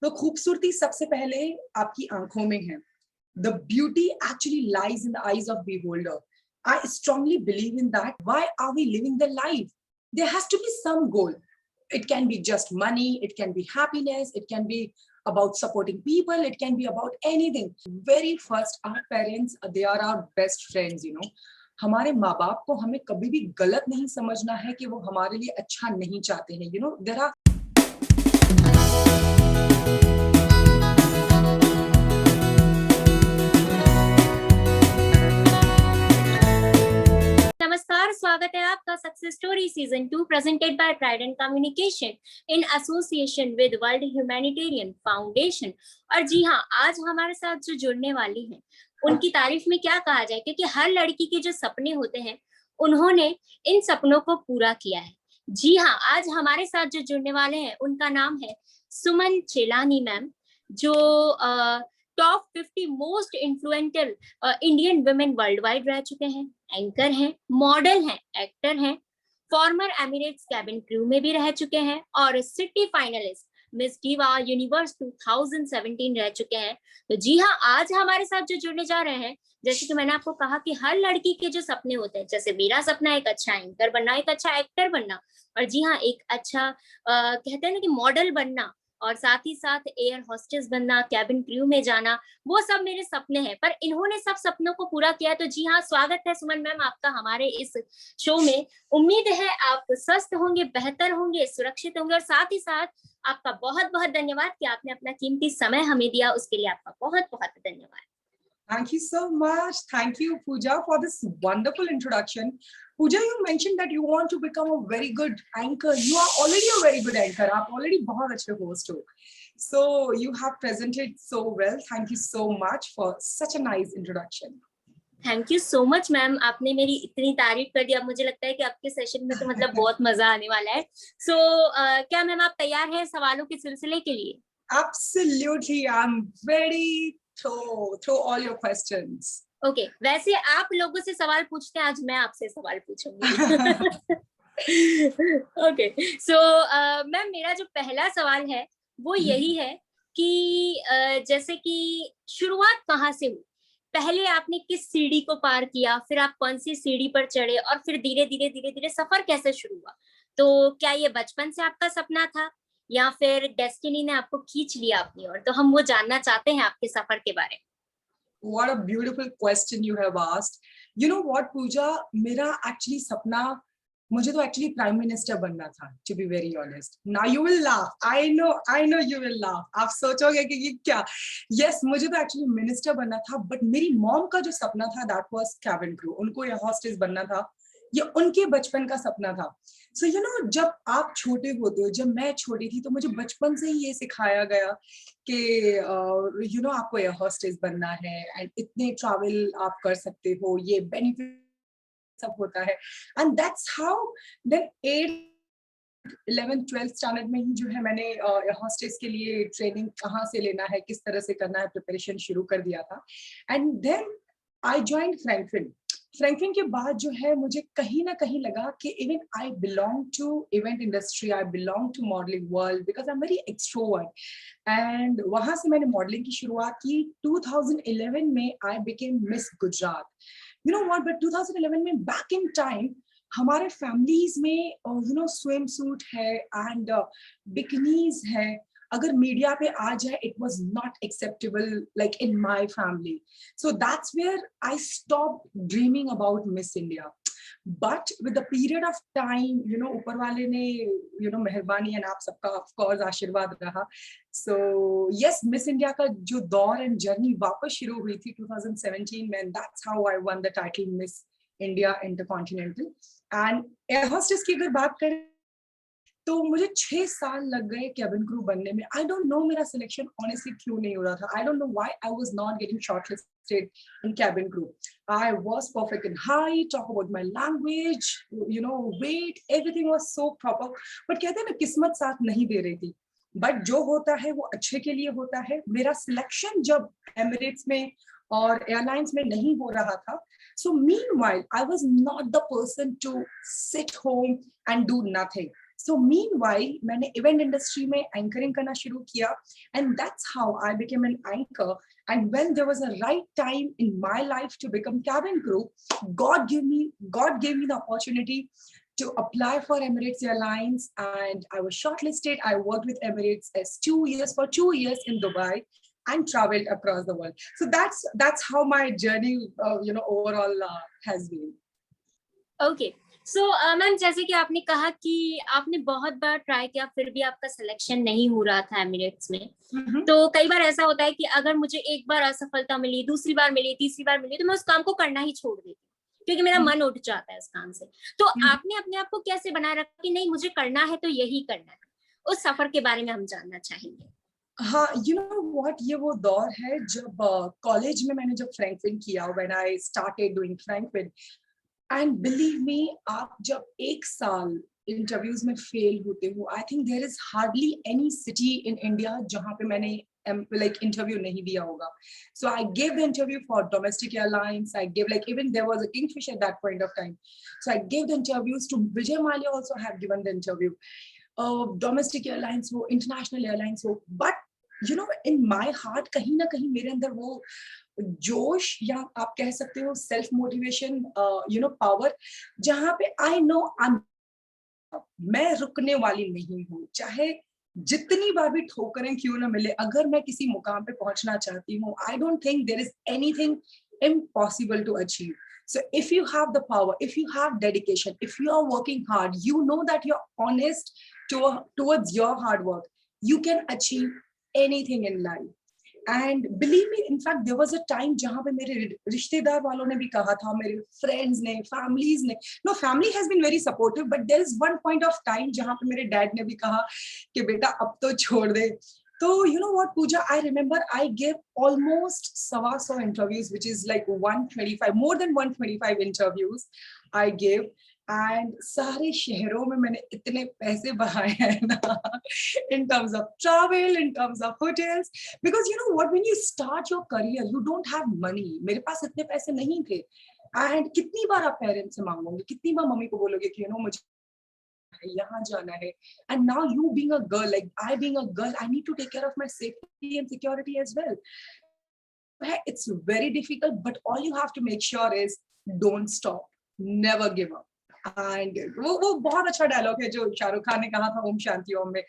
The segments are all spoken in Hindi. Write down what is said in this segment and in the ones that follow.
तो खूबसूरती सबसे पहले आपकी आंखों में है. The beauty actually lies in the eyes of beholder. I strongly believe in that. Why are we living the life? There has to be some goal. It can be just money, it can be happiness, it can be about supporting people, it can be about anything. Very first, our parents, they are our best friends, you know. हमारे माँ बाप को हमें कभी भी गलत नहीं समझना है कि वो हमारे लिए अच्छा नहीं चाहते हैं. You know, there are नमस्कार, स्वागत है आपका success story season 2 presented by Trident communication in association with world humanitarian foundation. और जी हाँ, आज हमारे साथ जो जुड़ने वाली हैं उनकी तारीफ में क्या कहा जाए, क्योंकि हर लड़की के जो सपने होते हैं उन्होंने इन सपनों को पूरा किया है. जी हाँ, आज हमारे साथ जो जुड़ने वाले हैं उनका नाम है सुमन चेलानी मैम, जो top 50 most influential Indian women world wide रह चुके हैं, एंकर हैं, मॉडल हैं, एक्टर हैं, फॉर्मर एमिरेट्स कैबिन क्रू में भी रह चुके हैं और city finalist miss diva universe 2017 रह चुके हैं. तो जी हाँ, आज हमारे साथ जो जुड़ने जा रहे हैं, जैसे कि मैंने आपको कहा कि हर लड़की के जो सपने होते हैं, जैसे मेरा सपना एक अच्छा एंकर बनना, एक अच्छा एक्टर बनना, और जी हाँ, एक अच्छा कहते हैं ना कि मॉडल बनना, और साथ ही साथ एयर होस्टेस बनना, कैबिन क्रू में जाना, वो सब मेरे सपने हैं. पर इन्होंने सब सपनों को पूरा किया. तो जी हाँ, स्वागत है सुमन मैम आपका हमारे इस शो में. उम्मीद है आप स्वस्थ होंगे, बेहतर होंगे, सुरक्षित होंगे, और साथ ही साथ आपका बहुत बहुत धन्यवाद कि आपने अपना कीमती समय हमें दिया. उसके लिए आपका बहुत बहुत धन्यवाद. Thank you so much. Thank you, Pooja, for this wonderful introduction. Pooja, you mentioned that you want to become a very good anchor. You are already a very good anchor. आप already बहुत अच्छे host हो. So you have presented so well. Thank you so much for such a nice introduction. Thank you so much ma'am, आपने मेरी इतनी तारीफ कर दी. अब मुझे लगता है कि आपके सेशन में तो मतलब बहुत मजा आने वाला है. सो क्या मैम आप तैयार हैं सवालों के सिलसिले के लिए? Absolutely, I'm ready to throw all your questions. Okay, वैसे आप लोगों से सवाल पूछते हैं, आज मैं आपसे सवाल पूछूंगी. ओके, सो मैम मेरा जो पहला सवाल है वो यही है कि जैसे कि शुरुआत कहाँ से हुई? पहले आपने किस सीढ़ी को पार किया, फिर आप कौन सी सीढ़ी पर चढ़े, और फिर धीरे धीरे सफर कैसे शुरू हुआ? तो क्या ये बचपन से आपका सपना था, या फिर डेस्टिनी ने आपको खींच लिया अपनी ओर? तो हम वो जानना चाहते हैं आपके सफर के बारे में. What a beautiful question you have asked. You know what, Pooja? मेरा actually सपना, मुझे तो actually prime minister बनना था. To be very honest. Now you will laugh. I know you will laugh. आप सोचोगे कि ये क्या? Yes, मुझे तो actually minister बनना था. But मेरी mom का जो सपना था, that was cabin crew. उनको air hostess बनना था. ये उनके बचपन का सपना था. So you know, जब आप छोटे होते हो, जब मैं छोटी थी, तो मुझे बचपन से ही ये सिखाया गया कि यू नो आपको एयर होस्टेस बनना है एंड इतने ट्रैवल आप कर सकते हो, ये बेनिफिट सब होता है. And that's how then 8 11 12 standard में ही जो है मैंने एयर होस्टेस के लिए ट्रेनिंग कहाँ से लेना है, किस तरह से करना है, प्रिपरेशन शुरू कर दिया था. And then I joined Franklin. Franklin के बाद जो है मुझे कहीं ना कहीं लगा कि even I belong to event industry, I belong to modelling world because I am very extrovert. And वहां से मैंने मॉडलिंग की शुरुआत की. 2011 में I became miss Gujarat. You know what, but 2011 में बैक इन टाइम हमारे फैमिलीज में यू नो स्विम सूट है एंड बिकनीज है, अगर मीडिया पे आ जाए, it was not acceptable like in my family. So that's where I stopped dreaming about Miss India. But with the period of time, you know, ऊपर वाले ने you know मेहरबानी है, आप सबका of course आशीर्वाद रहा. So yes, Miss India का जो दौर and journey वापस शुरू हुई थी 2017 में, and that's how I won the title Miss India Intercontinental. And air hostess की अगर बात करें तो मुझे 6 साल लग गए कैबिन क्रू बनने में. आई डोंट नो मेरा सिलेक्शन ऑनेस्टली क्यों नहीं हो रहा था. I don't know why I was not getting shortlisted in cabin crew. I was perfect in height, talk about my language, you know weight, everything was so proper. But कहते हैं ना, किस्मत साथ नहीं दे रही थी. बट जो होता है वो अच्छे के लिए होता है. मेरा सिलेक्शन जब एमिरेट्स में और एयरलाइंस में नहीं हो रहा था, so meanwhile I was not the person to sit home and do nothing. So meanwhile, मैंने event industry में anchoring करना शुरू किया, and that's how I became an anchor. And when there was a right time in my life to become cabin crew, God gave me the opportunity to apply for Emirates Airlines, and I was shortlisted. I worked with Emirates as 2 years in Dubai, and traveled across the world. So that's how my journey, overall has been. Okay so ma'am, जैसे कि आपने कहा कि आपने बहुत बार ट्राई किया फिर भी आपका सिलेक्शन नहीं हो रहा था एमिरेट्स में, तो कई बार ऐसा होता है कि अगर मुझे एक बार असफलता मिली, दूसरी बार मिली, तीसरी बार मिली, तो मैं उस काम को करना ही छोड़ देती हूँ क्योंकि मेरा मन उठ जाता है उस काम से। तो आपने अपने आप को कैसे बनाए रखा कि नहीं, मुझे करना है तो यही करना है? उस सफर के बारे में हम जानना चाहेंगे। हाँ, you know what, ये वो दौर है जब कॉलेज में मैंने जब फ्रैंकफिन किया, when I started doing Frankfinn, and believe me, आप जब एक साल इंटरव्यूज में फेल होते हो, I think there is hardly any city in India जहाँ पे मैंने इंटरव्यू नहीं दिया होगा. So I gave the interview for domestic airlines. I gave, even there was a Kingfisher at that point of time. So I gave the interviews to Vijay Mallya, also have given the interview. Domestic airlines हो, international airlines हो, but in my heart कहीं ना कहीं मेरे अंदर वो जोश, या आप कह सकते हो सेल्फ मोटिवेशन, पावर, जहां पे आई नो मैं रुकने वाली नहीं हूँ, चाहे जितनी बार भी ठोकरें क्यों ना मिले, अगर मैं किसी मुकाम पे पहुंचना चाहती हूँ, I don't think there is anything impossible to achieve. So if you have the power, if you have dedication, if you are working hard, you know that you're honest towards your hard work, you can achieve anything in life. And believe me, in fact, there was a time जहाँ पे मेरे रिश्तेदार वालों ने भी कहा था, मेरे friends ने, families ने, no, family has been very supportive, but there is one point of time जहाँ पे मेरे dad ने भी कहा कि बेटा अब तो छोड़ दे. So you know what, Pooja, I remember I gave almost 125 interviews, which is like 125, more than 125 interviews I gave. And सारे शहरों में मैंने इतने पैसे बहाए हैं ना, in terms of travel, in terms of hotels, because you know what, when you start your career, you don't have money. मेरे पास इतने पैसे नहीं थे, and कितनी बार आप पेरेंट्स से मांगोगे, कितनी बार मम्मी को बोलोगे कि मुझे यहाँ जाना है. And now you being a girl, like I being a girl, I need to take care of my safety and security as well. It's very difficult, but all you have to make sure is don't stop, never give up. And वो बहुत अच्छा डायलॉग है जो शाहरुख खान ने कहा था ओम शांति ओम में,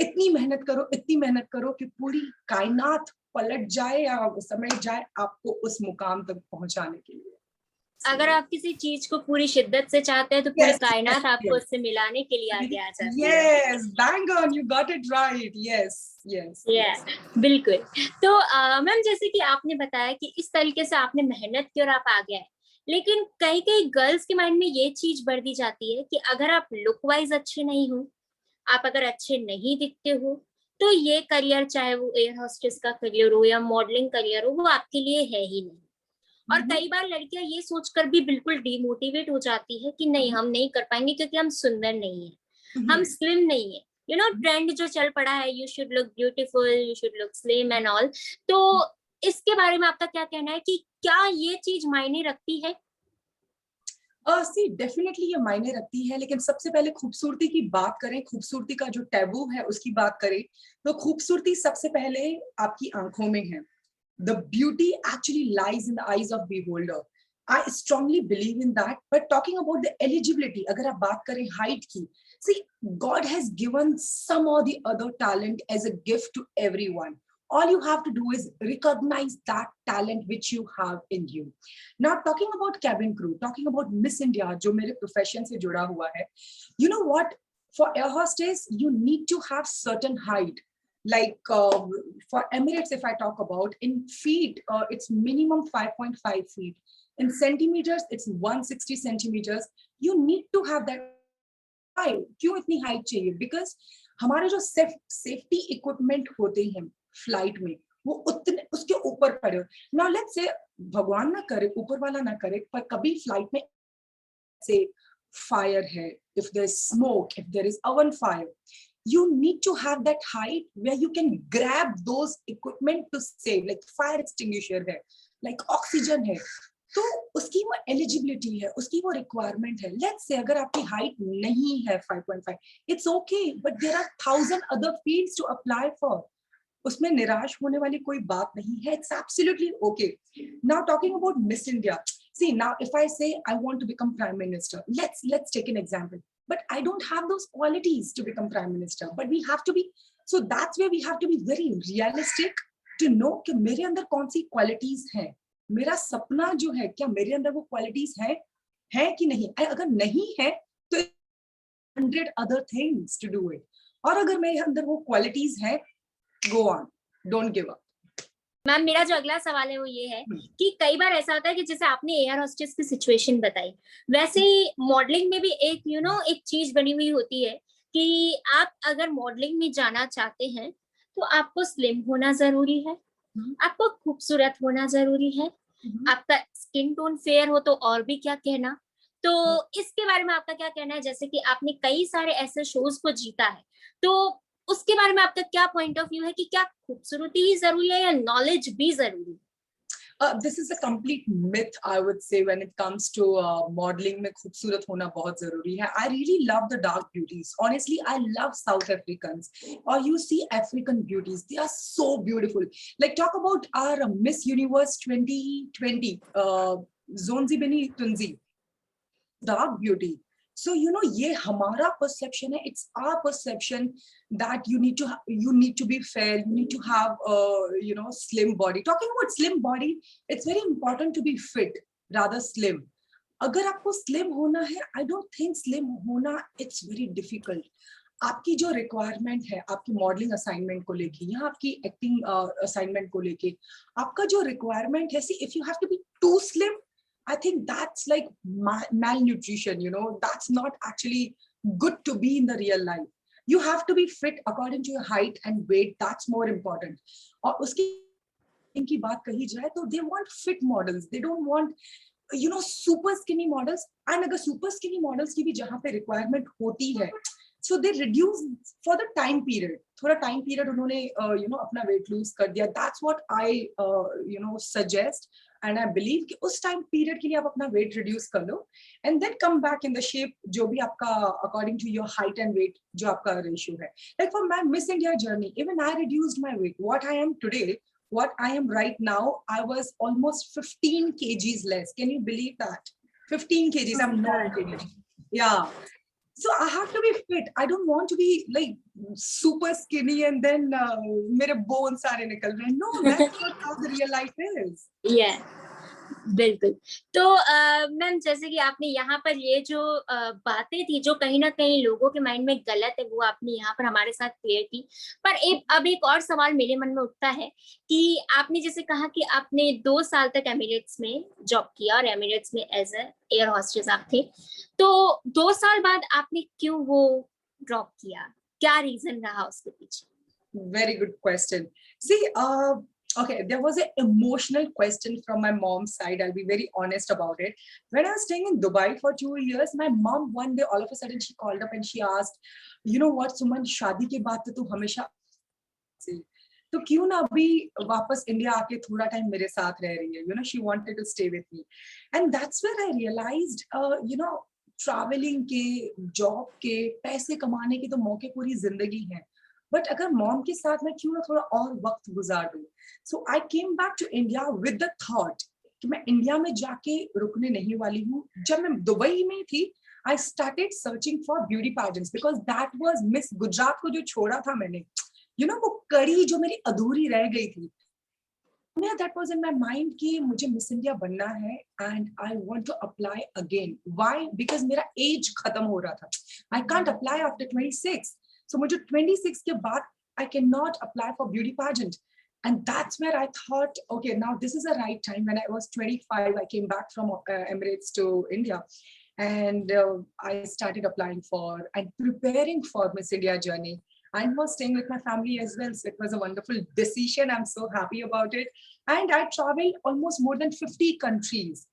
इतनी मेहनत करो कि पूरी कायनात पलट जाए या समेट जाए आपको उस मुकाम तक पहुंचाने के लिए. अगर आप किसी चीज को पूरी शिद्दत से चाहते हैं तो पूरी कायनात आपको उससे मिलाने के लिए आगे आ जाती है. Yes, bang on, you got it right. Yes. बिल्कुल. तो मैम, जैसे कि आपने बताया कि इस तरीके से आपने मेहनत की और आप आ गए, लेकिन कई गर्ल्स के माइंड में ये चीज बढ़ दी जाती है कि अगर आप लुक वाइज अच्छे नहीं हो, आप अगर अच्छे नहीं दिखते हो, तो ये करियर, चाहे वो एयर होस्टेस का करियर हो या मॉडलिंग करियर हो, वो आपके लिए है ही नहीं. और कई बार लड़कियां ये सोचकर भी बिल्कुल डिमोटिवेट हो जाती है कि नहीं, हम नहीं कर पाएंगे क्योंकि हम सुंदर नहीं है, हम स्लिम नहीं है. ट्रेंड जो चल पड़ा है, you should look beautiful, you should look slim and all. तो इसके बारे में आपका क्या कहना है कि क्या ये चीज मायने रखती है? सी डेफिनेटली ये मायने रखती है, लेकिन सबसे पहले खूबसूरती की बात करें, खूबसूरती का जो टैबू है उसकी बात करें, तो खूबसूरती सबसे पहले आपकी आंखों में है. The beauty actually lies in the eyes of beholder. I strongly believe in that. But talking about the eligibility, अगर आप बात करें height की, see, God has given some or the other talent as a gift to everyone. All you have to do is recognize that talent which you have in you. Now, talking about cabin crew, talking about Miss India, जो मेरे profession से जुड़ा हुआ है, you know what? For air hostess, you need to have certain height. Like for Emirates, if I talk about, in feet, it's minimum 5.5 feet. In centimeters, it's 160 centimeters. You need to have that height. क्यों इतनी height चाहिए? Because हमारे जो safety equipment होते हैं flight में, वो उतने उसके ऊपर पड़े. Now let's say भगवान ना करे, ऊपर वाला ना करे, पर कभी flight में से fire है, if there's smoke, if there is oven fire, you need to have that height where you can grab those equipment to save, like fire extinguisher hai, like oxygen hai. तो उसकी वो एलिजिबिलिटी है, उसकी वो रिक्वायरमेंट है. लेट्स से अगर आपकी हाइट नहीं है 5.5, it's okay, but there are 1000 other fields to apply for. उसमें निराश होने वाली कोई बात नहीं है. It's absolutely okay. Now talking about Miss India. See, now if I say I want to become Prime Minister, let's take an example. But I don't have those qualities to become Prime Minister. But we have to be, so that's where we have to be very realistic to know कि मेरे अंदर कौन सी qualities हैं. मेरा सपना जो है, क्या मेरे अंदर वो qualities है कि नहीं? अगर नहीं है, तो 100 other things to do it. और अगर मेरे अंदर वो qualities हैं, go on, don't give up. Ma'am मेरा जो अगला सवाल है वो ये है हम्म। कि कई बार ऐसा होता है कि जैसे आपने एयर होस्टेस की सिचुएशन बताई, वैसे ही मॉडलिंग में भी एक एक चीज बनी हुई होती है कि आप अगर मॉडलिंग में जाना चाहते हैं तो आपको स्लिम होना जरूरी है, आपको खूबसूरत होना जरूरी है, आपका स्किन टोन फेयर हो तो और भी क्या कहना. तो इसके बारे में आपका क्या कहना है? जैसे कि आपने कई सारे ऐसे शोज को जीता है, तो उसके बारे में आपका क्या पॉइंट ऑफ व्यू है कि क्या खूबसूरती ही जरूरी है या नॉलेज भी जरूरी है? This is a complete myth, I would say, when it comes to modeling में खूबसूरत होना बहुत जरूरी है. I really love the dark beauties. Honestly, I love South Africans. Or you see African beauties. They are so beautiful. Like talk about our Miss Universe 2020, Zonzibini Tunzi. Dark beauty. So ये हमारा perception है. It's our perception that you need to be fair. You need to have slim body. Talking about slim body, it's very important to be fit rather slim. अगर आपको slim होना है, I don't think slim होना it's very difficult. आपकी जो रिक्वायरमेंट है आपकी मॉडलिंग असाइनमेंट को लेके या आपकी एक्टिंग असाइनमेंट को लेके, आपका जो रिक्वायरमेंट है, see if you have to be too slim, I think that's like malnutrition, that's not actually good to be in the real life. You have to be fit according to your height and weight. That's more important. और उसकी इनकी बात कही जाए तो they want fit models. They don't want super skinny models. And अगर super skinny models की भी जहाँ पे requirement होती है, so they reduce for the time period. थोड़ा time period उन्होंने अपना weight lose कर दिया. That's what I suggest. And I believe कि उस time period के लिए आप अपना weight reduce कर लो and then come back in the shape जो भी आपका according to your height and weight जो आपका ratio है. Like for my Miss India journey, even I reduced my weight. What I am today, what I am right now, I was almost 15 kgs less. Can you believe that? 15 kgs. I'm not kidding. Yeah. So I have to be fit. I don't want to be like super skinny and then मेरे bones सारे निकल रहे हैं. No, that's not how the real life is. Yeah. बिल्कुल. तो मैम जैसे कि आपने यहाँ पर ये जो बातें थी जो कहीं ना कहीं लोगों के माइंड में गलत है वो आपने यहाँ पर हमारे साथ क्लियर की. पर अब एक और सवाल मेरे मन में उठता है कि आपने जैसे कहा कि आपने 2 साल तक एमिरेट्स में जॉब किया और एमिरेट्स में एज ए एयर होस्टेस आप थे, तो 2 साल बाद आपने क्यों वो ड्रॉप किया? क्या रीजन रहा उसके पीछे? Very good question. See, okay, there was an emotional question from my mom's side. I'll be very honest about it. When I was staying in Dubai for 2 years, my mom one day all of a sudden she called up and she asked, you know what, Suman, शादी के बाद तो तू हमेशा से तो क्यों ना अभी वापस इंडिया आके थोड़ा टाइम मेरे साथ रह रही है. She wanted to stay with me, and that's where I realized, travelling के, जॉब के, पैसे कमाने के तो मौके पूरी जिंदगी है, बट अगर मॉम के साथ मैं क्यों ना थोड़ा और वक्त गुजार दूं. So I came back to India with the thought कि मैं इंडिया में जाके रुकने नहीं वाली हूँ. जब मैं दुबई में थी, I started searching for beauty pageants because that was miss Gujarat को जो छोड़ा था मैंने, वो कड़ी जो मेरी अधूरी रह गई थी. That was in my mind कि मुझे मिस इंडिया बनना है and I want to apply again. Why? Because मेरा age खत्म हो रहा था. I can't apply after 26. So मुझे 26 के बाद I cannot apply for beauty pageant. And that's where I thought, okay, now this is the right time. When I was 25, I came back from Emirates to India. And I started applying for and preparing for Miss India journey. I was staying with my family as well. So it was a wonderful decision. I'm so happy about it. And I traveled almost more than 50 countries.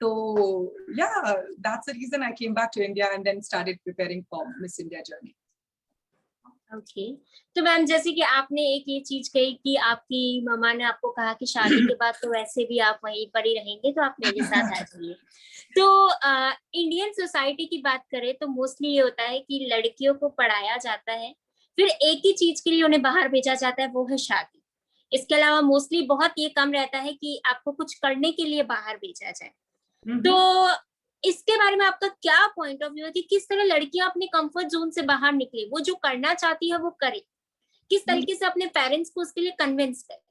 So yeah, that's the reason I came back to India and then started preparing for Miss India journey. Okay. तो मैम जैसे कि आपने एक ये चीज कही कि आपकी मम्मा ने आपको कहा कि शादी के बाद तो वैसे भी आप वहीं पर ही रहेंगे, तो आप मेरे साथ आ जाइए। तो इंडियन सोसाइटी की बात करें तो मोस्टली ये होता है कि लड़कियों को पढ़ाया जाता है, फिर एक ही चीज के लिए उन्हें बाहर भेजा जाता है, वो है शादी। इसके अलावा मोस्टली बहुत ये कम रहता है कि आपको कुछ करने के लिए बाहर भेजा जाए। तो इसके बारे में आपका क्या पॉइंट ऑफ व्यू है कि किस तरह लड़कियां अपने कंफर्ट जोन से बाहर निकले, वो जो करना चाहती है वो करे, किस तरीके से अपने पेरेंट्स को उसके लिए कन्विंस करे?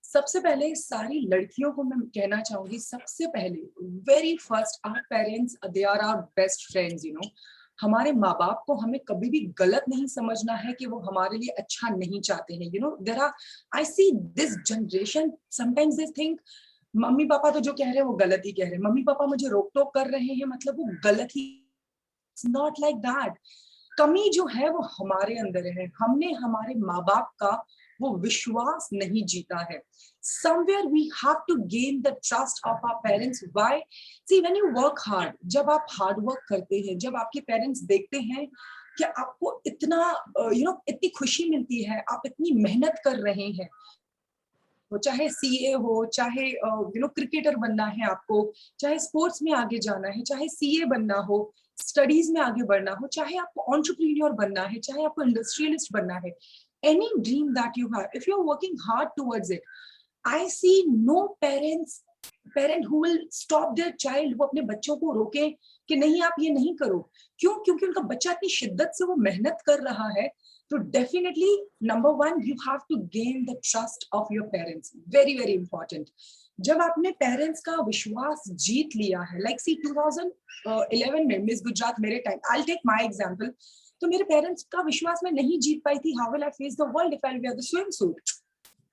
सबसे पहले सारी लड़कियों को मैं कहना चाहूंगी, सबसे पहले very first our parents, they are our best friends, you know. हमारे माँ बाप को हमें कभी भी गलत नहीं समझना है कि वो हमारे लिए अच्छा नहीं चाहते हैं, you know. There are, I see this generation sometimes they think मम्मी पापा तो जो कह रहे हैं वो गलत ही कह रहे हैं, मम्मी पापा मुझे रोक टोक कर रहे हैं मतलब वो गलत ही। It's not like that. कमी जो है वो हमारे अंदर है, हमने हमारे माँ बाप का वो विश्वास नहीं जीता है। Somewhere we have to gain the trust of our parents. Why? See, when you work hard, जब आप हार्ड वर्क करते हैं, जब आपके पेरेंट्स देखते हैं कि आपको इतना इतनी खुशी मिलती है, आप इतनी मेहनत कर रहे हैं, वो चाहे सीए हो, चाहे क्रिकेटर बनना है आपको, चाहे स्पोर्ट्स में आगे जाना है, चाहे सीए बनना हो, स्टडीज में आगे बढ़ना हो, चाहे आपको एंटरप्रेन्योर बनना है, चाहे आपको इंडस्ट्रियलिस्ट बनना है, any dream that you have, if you are working hard towards it, I see no parent who will stop their child, वो अपने बच्चों को रोके कि नहीं आप ये नहीं करो। क्यों? क्योंकि उनका बच्चा इतनी शिद्दत से वो मेहनत कर रहा है। तो definitely number one, you have to gain the trust of your parents, very very important. जब आपने पेरेंट्स का विश्वास जीत लिया है, लाइक सी 2011 में मिस गुजरात मेरे time, I will take my example, तो मेरे पेरेंट्स का विश्वास मैं नहीं जीत पाई थी। How will I face the world if I wear the swimsuit,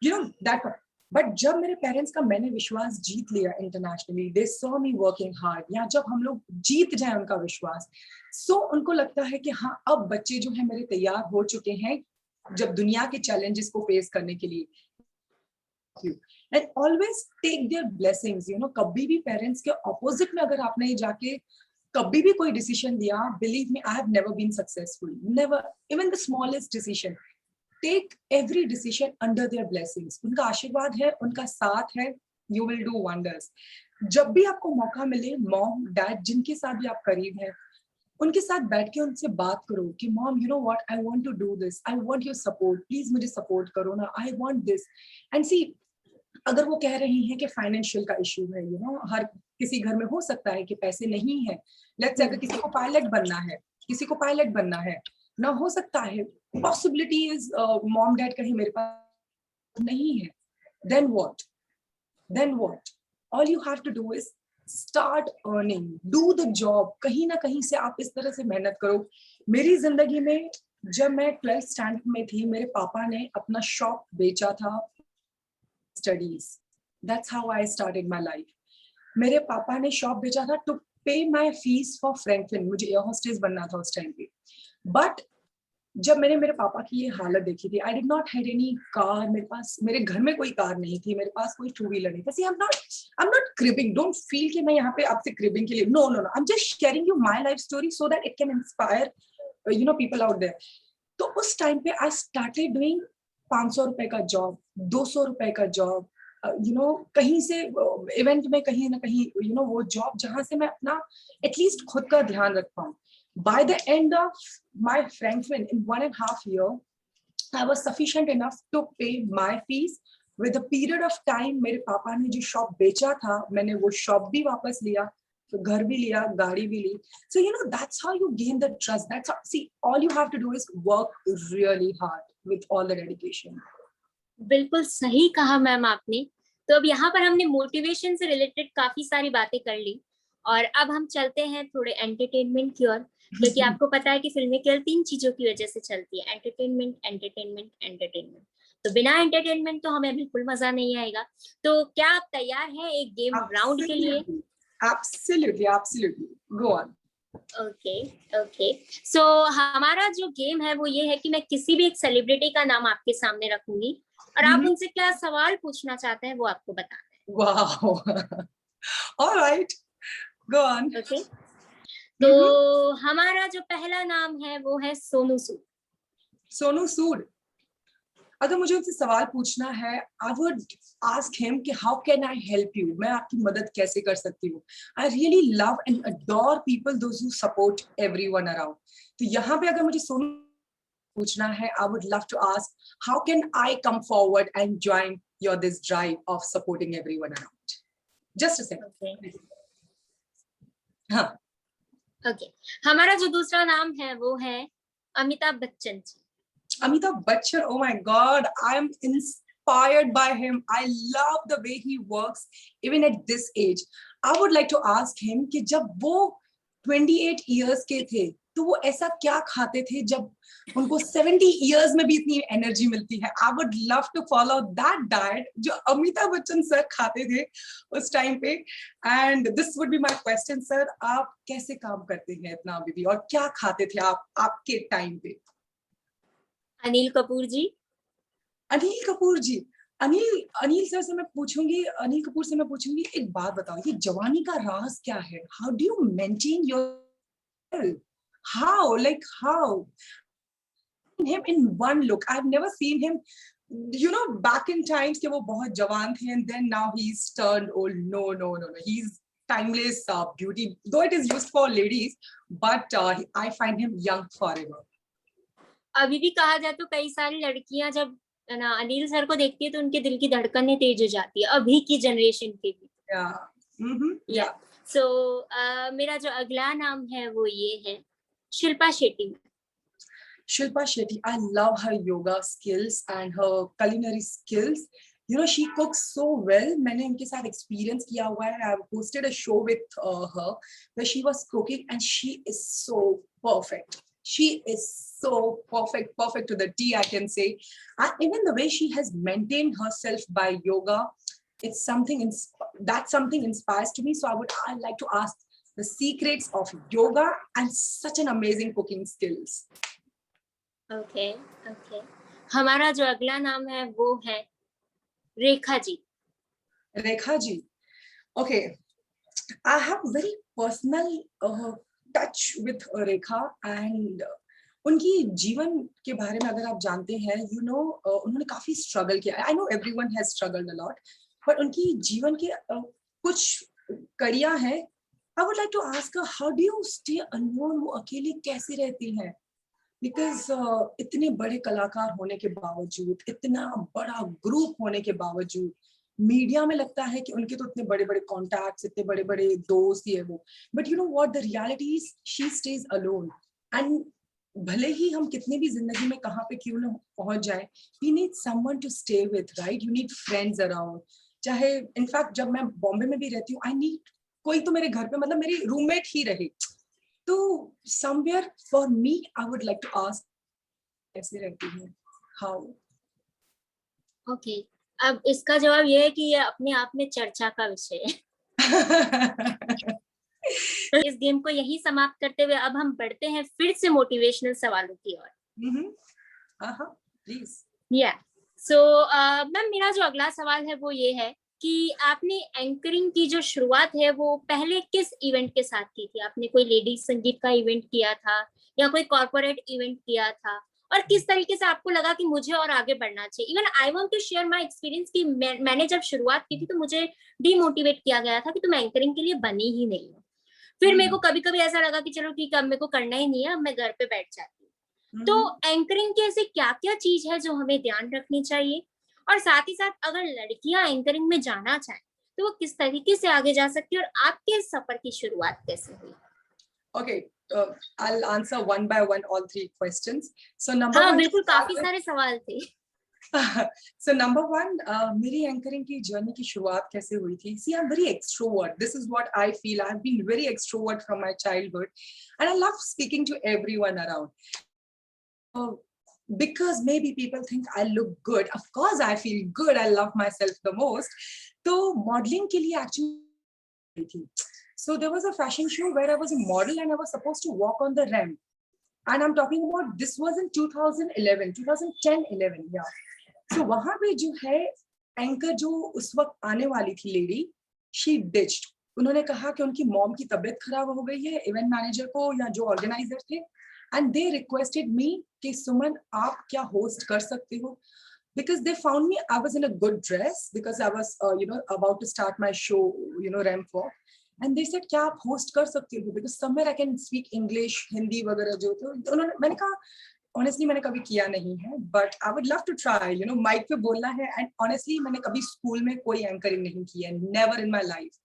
you know that. But जब मेरे पेरेंट्स का मैंने विश्वास जीत लिया internationally, they saw me working hard, या जब हम लोग जीत जाए उनका विश्वास, सो उनको लगता है कि हाँ अब बच्चे जो है मेरे तैयार हो चुके हैं जब दुनिया के चैलेंजेस को फेस करने के लिए। And always take their blessings, you know. कभी भी पेरेंट्स के ऑपोजिट में अगर आपने जाके कभी भी कोई डिसीजन दिया, believe me, I have never been successful, never, even the smallest decision. Take every decision under their blessings, उनका आशीर्वाद है, उनका साथ है, यू विल डू वंडर्स। जब भी आपको मौका मिले, मॉम डैड जिनके साथ भी आप करीब हैं, उनके साथ बैठ के उनसे बात करो कि mom you know what, I want to do this, I want your support, please मुझे सपोर्ट करो ना, I want this. And see, अगर वो कह रही हैं कि फाइनेंशियल का इशू है, यू नो, हर किसी घर में हो सकता है कि पैसे नहीं है, लेट्स से अगर किसी को पायलट बनना है, किसी को पायलट बनना है ना, हो सकता है पॉसिबिलिटी इज मॉम डैड कहीं मेरे पास नहीं है, then what, all you have to do is start earning, do the job. कहीं ना कहीं से आप इस तरह से मेहनत करो। मेरी जिंदगी में जब मैं 12th स्टैंडर्ड में थी, मेरे पापा ने अपना शॉप बेचा था, studies, that's how I started my life. मेरे पापा ने शॉप बेचा था टू पे माय फीस फॉर फ्रैंकलिन, मुझे एयर होस्टेस बनना था उस टाइम पे। बट जब मैंने मेरे पापा की ये हालत देखी थी, I did not had any car, मेरे पास, मेरे घर में कोई कार नहीं थी, मेरे पास कोई टू व्हीलर नहीं था। I am not cribbing, don't feel कि मैं यहाँ पे आपसे क्रिबिंग के लिए, no no no, I am just sharing you my life story so that it can inspire you know people out there. तो उस टाइम पे आई स्टार्टेड डूइंग 500 रुपए का जॉब, 200 रुपए का जॉब, यू नो, कहीं से इवेंट में कहीं ना कहीं, यू नो, वो जॉब जहां से मैं अपना एटलीस्ट खुद का ध्यान रख पाऊं। By the end of my Franklin, in 1.5 years, I was sufficient enough to pay my fees. With a period of time, मेरे पापा ने जो शॉप बेचा था, मैंने वो शॉप भी वापस लिया, तो घर भी लिया, गाड़ी भी ली। So you know that's how you gain the trust. That's how, see, all you have to do is work really hard with all the dedication. बिल्कुल सही कहा मैम आपने। तो अब यहाँ पर हमने मोटिवेशन से रिलेटेड काफी सारी बातें कर ली, और अब हम चलते हैं थोड़े एंटरटेनमेंट की ओर, क्योंकि आपको पता है कि फिल्में केवल 3 चीजों की वजह से चलती है, एंटरटेनमेंट, एंटरटेनमेंट, एंटरटेनमेंट। तो बिना एंटरटेनमेंट तो हमें बिल्कुल मजा नहीं आएगा। तो क्या आप तैयार हैं एक गेम राउंड के लिए? Absolutely, absolutely. Go on. Okay okay. So हमारा जो गेम है वो ये है कि मैं किसी भी एक सेलिब्रिटी का नाम आपके सामने रखूंगी, और आप उनसे क्या सवाल पूछना चाहते हैं वो आपको बताना है। Wow. All right. Go on. Okay. तो हमारा जो पहला नाम है वो है सोनू सूद। सोनू सूद, अगर मुझे उनसे सवाल पूछना है, आई वुड आस्क हिम कि how can I help you, मैं आपकी मदद कैसे कर सकती हूँ. I really love and adore people those who support everyone around. तो यहाँ पे अगर मुझे सोनू पूछना है, I would love to ask how can I come forward and join your this drive of supporting everyone around. Just a second. हाँ. ओके, हमारा जो दूसरा नाम है वो है Amitabh Bachchan ji. Amitabh Bachchan, oh my God, I am inspired by him. I love the way he works, even at this age. I would like to ask him कि जब वो 28 years के थे, तो वो ऐसा क्या खाते थे जब उनको 70 years में भी इतनी एनर्जी मिलती है. I would love to follow that diet जो अमिताभ बच्चन सर खाते थे उस टाइम पे. And this would be my question, sir. आप कैसे काम करते हैं इतना अभी भी, और क्या खाते थे आप आपके टाइम पे? अनिल कपूर जी. अनिल कपूर जी. अनिल सर से मैं पूछूंगी, अनिल कपूर से मैं पूछूंगी, एक बात बताओ, ये जवानी का राज क्या है? How do you maintain your, how him in one look? I've never seen him, you know, back in times कि वो बहुत जवान थे and then now he's turned old. No. He's timeless beauty, though it is used for ladies, but I find him young forever. अभी भी कहा जाए तो कई सारी लड़कियां जब ना अनिल सर को देखती है तो उनके दिल की धड़कनें तेज हो जाती है, अभी की जनरेशन के भी. Yeah. सो मेरा जो अगला नाम है वो ये है Shilpa Shetty. Shilpa Shetty, I love her yoga skills and her culinary skills. You know, she cooks so well. मैंने उनके साथ experience किया हुआ है. I hosted a show with her where she was cooking and she is so perfect. She is so perfect to the T, I can say. And even the way she has maintained herself by yoga, it's something that something inspires to me. So I'd like to ask the secrets of yoga and such an amazing cooking skills. Okay. हमारा जो अगला नाम है वो है Rekha ji. Rekha ji. Okay, I have very personal touch with Rekha and उनकी जीवन के बारे में अगर आप जानते हैं, you know, उन्होंने काफी struggle किया. I know everyone has struggled a lot, but उनकी जीवन के कुछ कड़ियां हैं. I would like to ask her, how do you stay alone? वो अकेले कैसे रहती हैं? Because इतने बड़े कलाकार होने के बावजूद, इतना बड़ा ग्रुप होने के बावजूद, मीडिया में लगता है कि उनके तो इतने बड़े-बड़े कॉन्टैक्ट्स, इतने बड़े-बड़े दोस्त ये वो. But you know what? The reality is she stays alone. And भले ही हम कितने भी जिंदगी में कहाँ पे क्यों ना पहुंच जाए, we need someone to stay with, right? You need friends around. चाहे इनफैक्ट जब मैं बॉम्बे में भी रहती हूँ, I need कोई तो मेरे घर पे, मतलब मेरी रूममेट ही रहे. तो somewhere for me, I would like to ask, कैसे रहती हूँ? How? ओके, अब इसका जवाब ये है कि ये अपने आप में चर्चा का विषय है. इस गेम को यही समाप्त करते हुए अब हम बढ़ते हैं फिर से मोटिवेशनल सवालों की ओर. प्लीज. सो मैम, मेरा जो अगला सवाल है वो ये है कि आपने एंकरिंग की जो शुरुआत है वो पहले किस इवेंट के साथ की थी? आपने कोई लेडीज संगीत का इवेंट किया था या कोई कॉर्पोरेट इवेंट किया था, और किस तरीके से आपको लगा कि मुझे और आगे बढ़ना चाहिए? Even I want to share my experience कि मैंने जब शुरुआत की थी तो मुझे डीमोटिवेट किया गया था कि तुम एंकरिंग के लिए बनी ही नहीं हो. फिर मेरे को कभी-कभी ऐसा लगा कि चलो ठीक है, अब मेरे को करना ही नहीं है, अब मैं घर पे बैठ जाती हूँ. तो एंकरिंग की ऐसी क्या-क्या चीज है जो हमें ध्यान रखनी चाहिए, और साथ ही साथ अगर लड़कियां एंकरिंग में जाना चाहें तो वो किस तरीके से आगे जा सकती है, और आपके सफर की शुरुआत कैसे हुई? Okay, I'll answer one by one all three questions. So number हाँ, one, बिल्कुल, काफी सारे सवाल थे. So number one, मेरी एंकरिंग की जर्नी की शुरुआत कैसे हुई थी? See, I'm very extrovert. This is what I feel. I've been very extrovert from my childhood, and I love speaking to everyone around. Because maybe people think I look good. Of course, I feel good. I love myself the most. तो modeling के लिए actually, so there was a fashion show where I was a model and I was supposed to walk on the ramp. And I'm talking about, this was in 2010-11, yeah. So वहाँ पे जो है एंकर जो उस वक्त आने वाली थी लेडी, she ditched. उन्होंने कहा कि उनकी मॉम की तबीयत खराब हो गई है. इवेंट मैनेजर को या जो ऑर्गेनाइजर थे, and they requested me कि सुमन आप क्या host कर सकते हो, because they found me, I was in a good dress because I was about to start my show, Ramp Walk, and they said क्या आप host कर सकते हो, because somewhere I can speak English, Hindi वगैरह जो, तो उन्होंने, मैंने कहा honestly मैंने कभी किया नहीं है, but I would love to try, mic पे बोलना है, and honestly मैंने कभी स्कूल में कोई एंकरिंग नहीं की है, never in my life.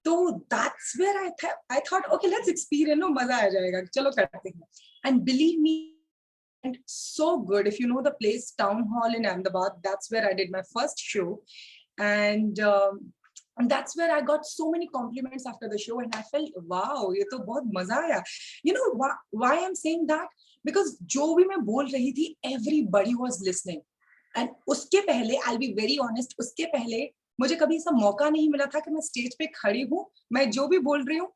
तो that's where I thought okay, let's experience, मजा आ जाएगा, चलो करते हैं. And believe me, and so good. If you know the place Town Hall in Ahmedabad, that's where I did my first show, and that's where I got so many compliments after the show, and I felt wow, ये तो बहुत मजा आया. Why I'm saying that? Because जो भी मैं बोल रही थी, everybody was listening. And उसके पहले, I'll be very honest, उसके पहले मुझे कभी ऐसा मौका नहीं मिला था कि मैं स्टेज पे खड़ी हूँ, मैं जो भी बोल रही हूँ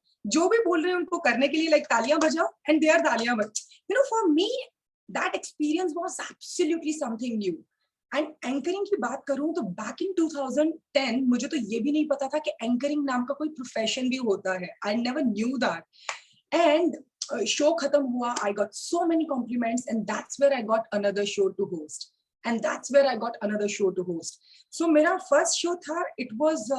उनको करने के लिए, like तालियां बजाओ, and they are तालियां बज. For me, that experience was absolutely something new. And anchoring की बात करूं तो back in 2010 मुझे तो ये भी नहीं पता था कि anchoring नाम का कोई profession भी होता है. I never knew that. And show खत्म हुआ, I got so many compliments, and that's where I got another show to host. And that's where I got another show to host. So मेरा first show था, it was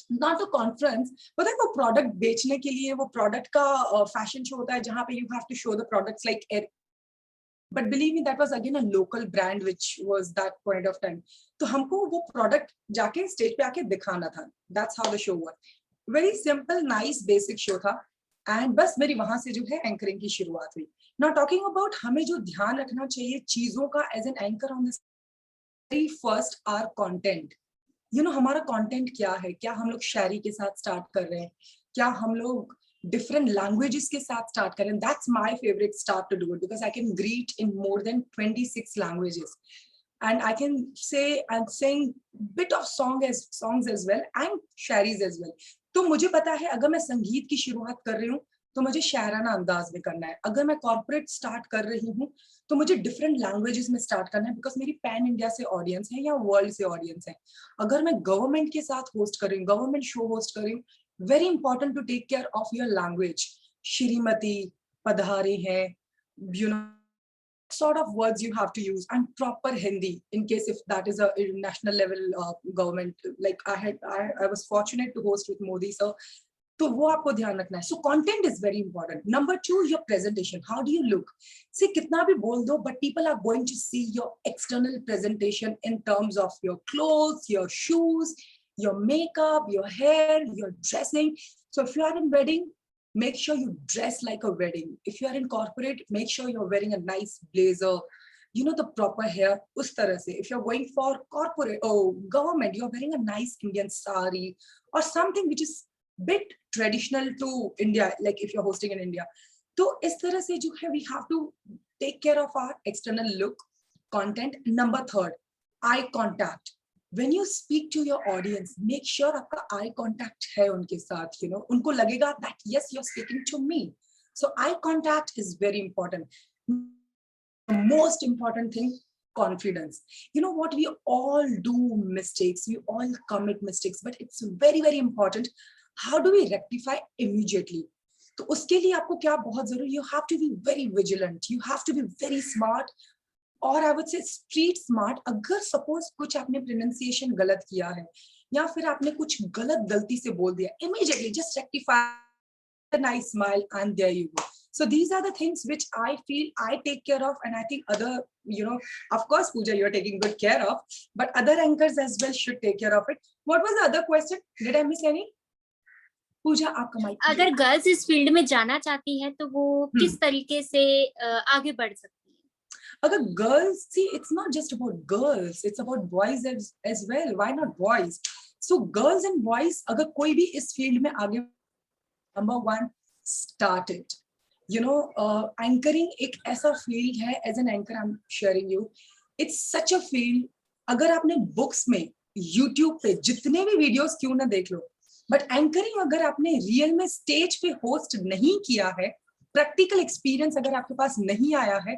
not a conference, but वो product बेचने के लिए, वो product का fashion show होता है जहाँ पे you have to show the products like. But believe me, that was again a local brand which was that point of time. तो हमको वो product जाके stage पे आके दिखाना था. That's how the show was. Very simple, nice, basic show था. And बस मेरी वहाँ से जो है anchoring की शुरुआत हुई. Now talking about हमें जो ध्यान रखना चाहिए चीजों का as an anchor on this, very first our content. हमारा content क्या है? क्या हम लोग शायरी के साथ start कर रहे हैं? क्या हम लोग different languages के साथ start करें? That's my favorite start to do it, because I can greet in more than 26 languages, and I can say I'm saying bit of songs as well and shairis as well. तो मुझे पता है अगर मैं संगीत की शुरुआत कर रही हूँ तो मुझे शायराना अंदाज में करना है. अगर मैं कॉर्पोरेट स्टार्ट कर रही हूँ तो मुझे डिफरेंट लैंग्वेजेस में स्टार्ट करना है, बिकॉज मेरी पैन इंडिया से ऑडियंस है या वर्ल्ड से ऑडियंस है. अगर मैं गवर्नमेंट के साथ होस्ट कर रही हूँ, गवर्नमेंट शो होस्ट कर रही हूँ, very important to take care of your language. Shrimati, Padhari hai, sort of words you have to use, and proper Hindi in case if that is a national level government. Like I was fortunate to host with Modi sir. तो वो आपको ध्यान रखना है. So content is very important. Number 2, your presentation. How do you look? See, कितना भी बोल दो, but people are going to see your external presentation in terms of your clothes, your shoes, your makeup, your hair, your dressing. So if you are in wedding, make sure you dress like a wedding. If you are in corporate, make sure you're wearing a nice blazer, the proper hair, us tarah se. If you're going for corporate government, you're wearing a nice Indian sari or something which is bit traditional to India, like if you're hosting in India. So is tarah se jo hai, we have to take care of our external look, content. Number 3, eye contact. When you speak to your audience, make sure आपका eye contact है उनके साथ, उनको लगेगा that yes, you're speaking to me. So eye contact is very important. The most important thing, confidence. You know what? We all do mistakes. We all commit mistakes, but it's very, very important. How do we rectify immediately? तो उसके लिए आपको क्या बहुत जरूरी? You have to be very vigilant. You have to be very smart. और I would say street smart. अगर suppose कुछ आपने pronunciation गलत किया है या फिर आपने कुछ गलती से बोल दिया, immediately just rectify, a nice smile, and there you go. So these are the things which I feel I take care of, and I think other, of course, Pooja, you're taking good care of, but other anchors as well should take care of it. What was the other question? Did I miss any? पूजा आपका माइक. अगर गर्ल्स इस फील्ड में जाना चाहती है तो वो किस तरीके से आगे बढ़ सकती है? अगर girls, see, it's not just about girls, it's about boys as well. Why not boys? So girls and boys, अगर कोई भी इस फील्ड में आगे, number 1, start it. Anchoring एक ऐसा फील्ड है, as an anchor I'm sharing you, it's such a field. अगर आपने बुक्स में, यूट्यूब पे जितने भी वीडियोस क्यों ना देख लो, बट एंकरिंग अगर आपने रियल में स्टेज पे होस्ट नहीं किया है, प्रैक्टिकल एक्सपीरियंस अगर आपके पास नहीं आया है,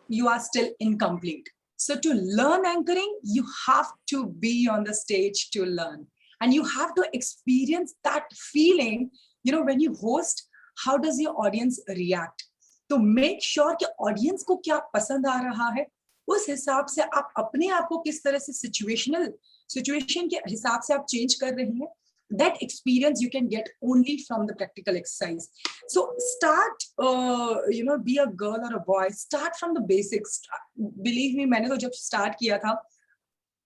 you are still incomplete. So to learn anchoring, you have to be on the stage to learn, and you have to experience that feeling. When you host, how does your audience react? तो मेक श्योर कि ऑडियंस को क्या पसंद आ रहा है, उस हिसाब से आप अपने आप को किस तरह से सिचुएशन के हिसाब से आप चेंज कर रही हैं. That experience you can get only from the practical exercise. So start, be a girl or a boy, start from the basics. Believe me, मैंने तो जब start किया था,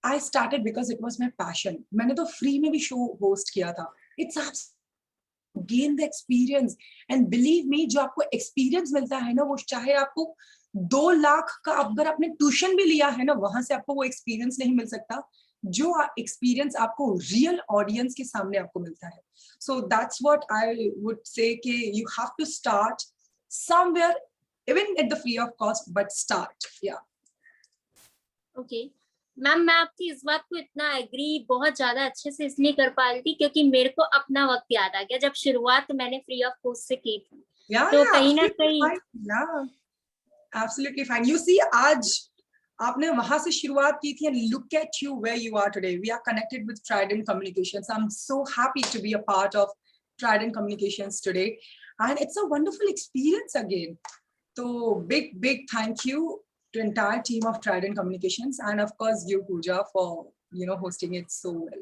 I started because it was my passion. मैंने तो free में भी show host किया था. It's gain the experience, and believe me, जो आपको experience मिलता है ना, वो चाहे आपको 2 लाख का अगर आपने ट्यूशन भी लिया है ना, वहां से आपको वो एक्सपीरियंस नहीं मिल सकता जो एक्सपीरियंस आपको रियल ऑडियंस के सामने आपको मिलता है. So that's what I would say कि you have to start somewhere, even at the free of cost, but start. या ओके मैम, मैं आपकी इस बात को इतना एग्री बहुत ज्यादा अच्छे से इसलिए कर पा रही थी क्योंकि मेरे को अपना वक्त याद आ गया जब शुरुआत मैंने फ्री ऑफ कॉस्ट से की थी. तो कहीं ना कहीं एब्सोल्युटली फाइन. यू सी, आज आपने वहां से शुरुआत की थी, and look at you where you are today. We are connected with Trident Communications. I'm so happy to be a part of Trident Communications today, and it's a wonderful experience again. So big thank you to entire team of Trident Communications, and of course you, Pooja, for hosting it so well.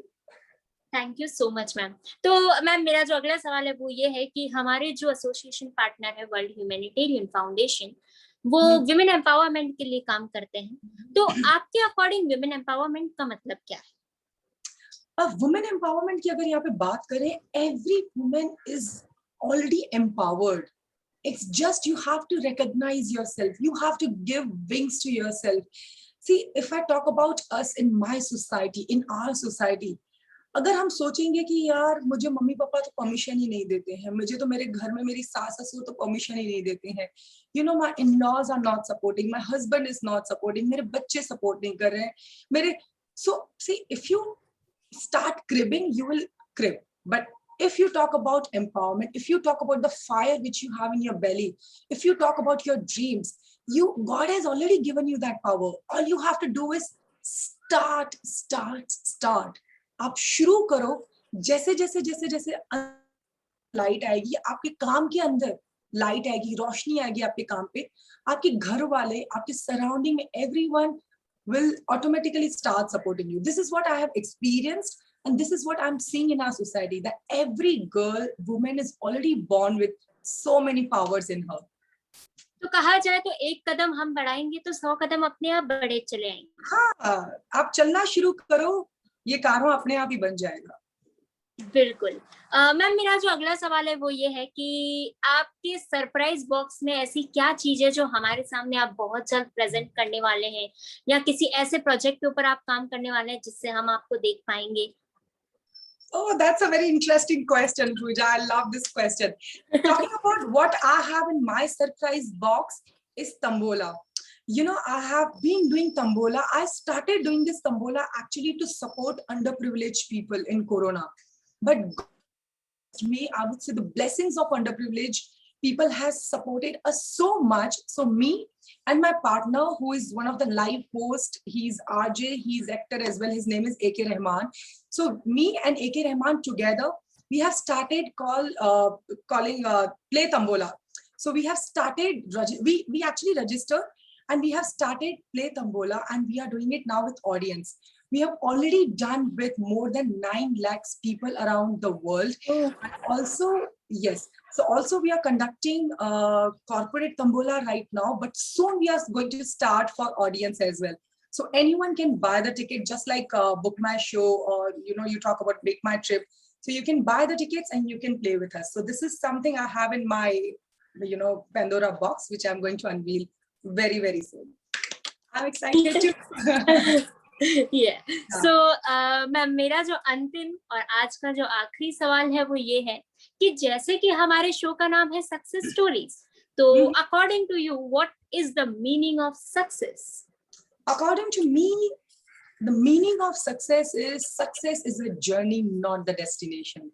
Thank you so much ma'am. तो मैम, मेरा जो अगला सवाल है वो ये है कि हमारे जो एसोसिएशन पार्टनर है वर्ल्ड ह्यूमैनिटेरियन फाउंडेशन, वो विमेन एम्पावरमेंट के लिए काम करते हैं. तो आपके अकॉर्डिंग विमेन एम्पावरमेंट का मतलब क्या है? वुमेन एम्पावरमेंट की अगर यहाँ पे बात करें, every women is already empowered. It's just you have to recognize yourself. You have to give wings to yourself. See, if I talk about us in my society, in our society, अगर हम सोचेंगे कि यार मुझे मम्मी पापा तो परमिशन ही नहीं देते हैं, मुझे तो मेरे घर में मेरी सास ससुर तो परमिशन ही नहीं देते हैं, my in-laws are not supporting, my husband is not supporting, मेरे बच्चे सपोर्ट नहीं कर रहे हैं मेरे. So see, if you start cribbing, you will crib. But if you talk about empowerment, if you talk about the fire which you have in your belly, if you talk about your dreams, God has already given you that power. All you have to do is start. आप शुरू करो. जैसे जैसे जैसे जैसे लाइट आएगी आपके काम के अंदर, लाइट आएगी, रोशनी आएगी आपके काम पे, आपके घर वाले, आपके सराउंडिंग में, everyone will automatically start supporting you. This is what I have experienced, and this is what I'm seeing in our society, that every girl, woman is already born with so many powers in her. तो कहा जाए तो एक कदम हम बढ़ाएंगे तो 100 कदम अपने आप बढ़े चले आएंगे. हाँ, आप चलना शुरू करो, ये कारवां अपने आप ही बन जाएगा. बिल्कुल. मैम, मेरा जो अगला सवाल है वो ये है कि आपके सरप्राइज बॉक्स में ऐसी क्या चीज है जो हमारे सामने आप बहुत जल्द प्रेजेंट करने वाले हैं, या किसी ऐसे प्रोजेक्ट के ऊपर आप काम करने वाले हैं जिससे हम आपको देख पाएंगे? Oh, that's a very interesting question, Pooja. I love this question. Talking about what I have in my surprise box is Tombola. I have been doing Tombola. I started doing this Tombola actually to support underprivileged people in Corona. But I would say the blessings of underprivileged people has supported us so much. So me and my partner, who is one of the live hosts, he's RJ, he's actor as well, his name is AK Rahman. So me and AK Rahman together, we have started calling Play Tombola. So we have started, we actually registered and we have started Play Tombola, and we are doing it now with audience. We have already done with more than 9 lakhs people around the world. Oh. And also, yes. So also we are conducting corporate Tombola right now, but soon we are going to start for audience as well. So anyone can buy the ticket, just like Book My Show, or you talk about Make My Trip. So you can buy the tickets and you can play with us. So this is something I have in my Pandora box, which I'm going to unveil very, very soon. I'm excited too. Yeah. So ma'am, मेरा जो अंतिम और आज का जो आखिरी सवाल है वो ये है कि जैसे कि हमारे शो का नाम है सक्सेस स्टोरीज, तो according to you what is the meaning of success? According to me, the meaning of success is a journey, not the destination.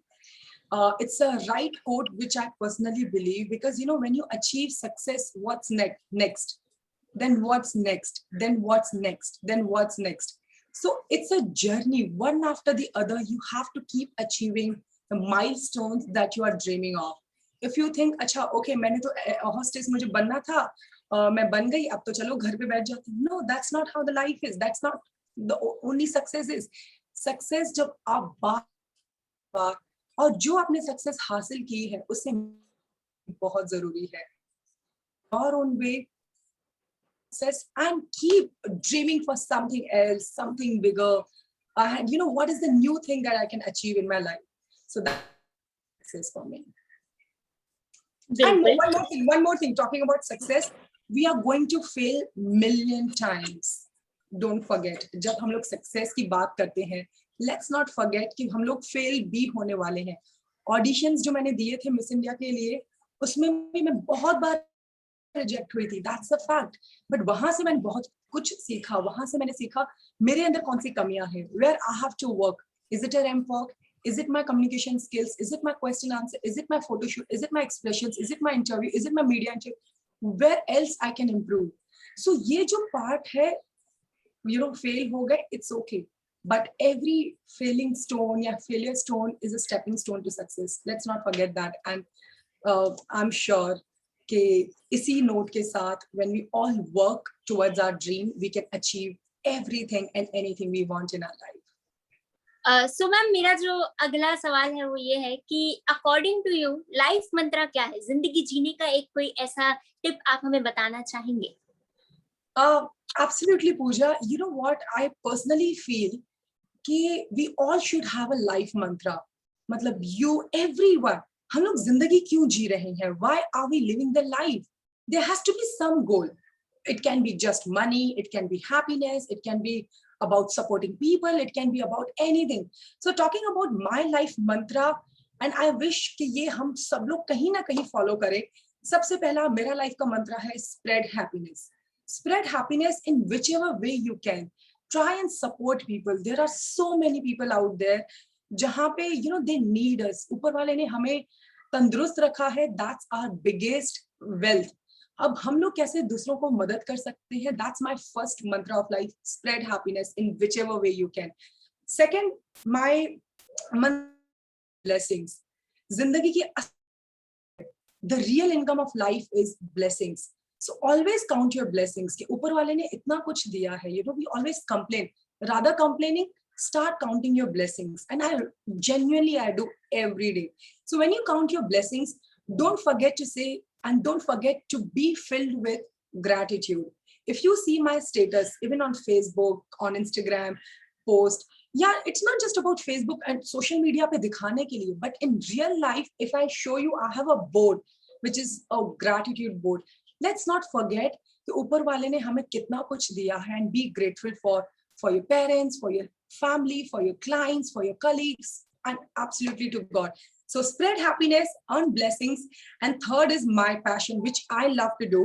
It's a right quote which I personally believe, because when you achieve success, what's next? Then what's next? Then what's next? Then what's next? So it's a journey, one after the other. You have to keep achieving the milestones that you are dreaming of. If you think अच्छा ओके मैंने तो हॉस्टेस मुझे बनना था, मैं बन गई, अब तो चलो घर पे बैठ जाती हूँ. No, that's not how the life is. That's not the only success is. Success जब आप बात और जो आपने सक्सेस हासिल की है उससे बहुत जरूरी है. और उन वे success and keep dreaming for something else, something bigger. And you know, what is the new thing that I can achieve in my life? So that's success for me. And बिल्कुल. one more thing, talking about success, we are going to fail million times. Don't forget, जब हम लोग success की बात करते हैं, let's not forget कि हम लोग fail भी होने वाले हैं. Auditions जो मैंने दिए थे मिस इंडिया के लिए, उसमें भी मैं बहुत बार रिजेक्ट हुई थी. That's a fact. बट वहां से मैंने बहुत कुछ सीखा. वहां से मैंने सीखा मेरे अंदर कौन सी कमियां हैं, where I have to work. Is it a ramp walk? Is it my communication skills? Is it my question answer? Is it my photo shoot? Is it my expressions? Is it my interview? Is it my media interview? Where else I can improve? So ये जो part है, you know, fail हो गए, it's okay. But every failing stone या failure stone is a stepping stone to success. Let's not forget that. And I'm sure कि इसी नोट के साथ when we all work towards our dream, we can achieve everything and anything we want in our life. So ma'am, मेरा जो अगला सवाल है वो ये है कि अकॉर्डिंग टू यू लाइफ मंत्रा क्या है? जिंदगी जीने का एक कोई ऐसा टिप आप हमें बताना चाहेंगे? Absolutely, Pooja. You know what? I personally feel कि we all should have a life mantra. मतलब you, everyone. हम लोग जिंदगी क्यों जी रहे हैं? Why are we living the life? There has to be some goal. It can be just money. It can be happiness. It can be about supporting people. It can be about anything. So talking about my life mantra, and I wish कि ये हम सब लोग कहीं ना कहीं follow करें. सबसे पहला मेरा लाइफ का मंत्रा है spread happiness. Spread happiness in whichever way you can. Try and support people. There are so many people out there जहाँ पे you know they need us. ऊपर वाले ने हमें तंदुरुस्त रखा है. That's our biggest wealth. अब हम लोग कैसे दूसरों को मदद कर सकते हैं? That's my first mantra of life. Spread happiness in whichever way you can. Second, my blessings. जिंदगी की the real income of life is blessings. So always count your blessings. कि ऊपर वाले ने इतना कुछ दिया है. You know, we always complain. Rather complaining, start counting your blessings. And I do every day. So when you count your blessings, don't forget to say and don't forget to be filled with gratitude. If you see my status, even on Facebook, on Instagram, post, yeah, it's not just about Facebook and social media पे दिखाने के लिए, but in real life, if I show you, I have a board, which is a gratitude board. Let's not forget कि ऊपर वाले ने हमें कितना कुछ दिया है, and be grateful for your parents, for your family, for your clients, for your colleagues, and absolutely to God. So spread happiness, earn blessings, and third is my passion, which I love to do.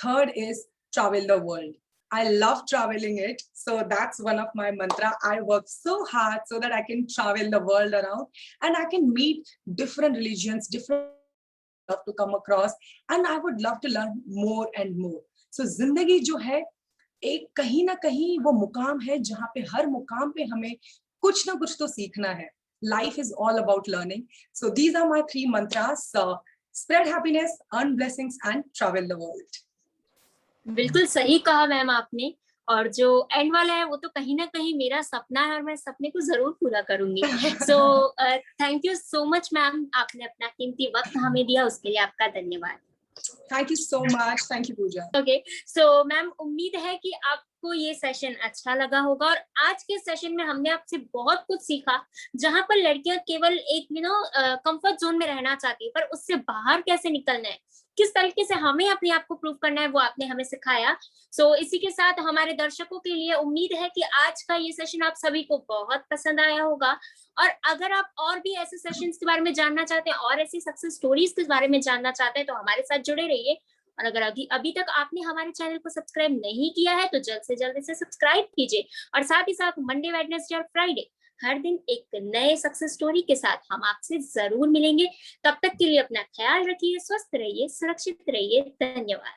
Third is travel the world. I love traveling it. So that's one of my mantra. I work so hard so that I can travel the world around and I can meet different religions, different love to come across, and I would love to learn more and more. So जिंदगी जो है एक कहीं ना कहीं वो मुकाम है जहाँ पे हर मुकाम पे हमें कुछ ना कुछ तो सीखना है. Life is all about learning. So these are my three mantras. Spread happiness, earn blessings, and travel the world. बिल्कुल सही कहा मैम आपने. और जो एंड वाला है वो तो कहीं ना कहीं मेरा सपना है और मैं सपने को जरूर पूरा करूंगी. So thank you so much ma'am, आपने अपना कीमती वक्त हमें दिया, उसके लिए आपका धन्यवाद. Thank you so much. Thank you, Pooja. Okay, so ma'am उम्मीद है कि आपको ये सेशन अच्छा लगा होगा और आज के सेशन में हमने आपसे बहुत कुछ सीखा. जहां पर लड़कियां केवल एक कंफर्ट जोन में रहना चाहती है, पर उससे बाहर कैसे निकलना है, किस तरीके से हमें अपने आप को प्रूव करना है, वो आपने हमें सिखाया. सो इसी के साथ हमारे दर्शकों के लिए उम्मीद है कि आज का ये सेशन आप सभी को बहुत पसंद आया होगा. और अगर आप और भी ऐसे सेशंस के बारे में जानना चाहते हैं और ऐसी सक्सेस स्टोरीज के बारे में जानना चाहते हैं तो हमारे साथ जुड़े रहिए. और अगर अभी तक आपने हमारे चैनल को सब्सक्राइब नहीं किया है तो जल्द से जल्द इसे सब्सक्राइब कीजिए. और साथ ही साथ मंडे, वेडनेसडे और फ्राइडे हर दिन एक नए सक्सेस स्टोरी के साथ हम आपसे जरूर मिलेंगे. तब तक के लिए अपना ख्याल रखिए, स्वस्थ रहिए, सुरक्षित रहिए. धन्यवाद.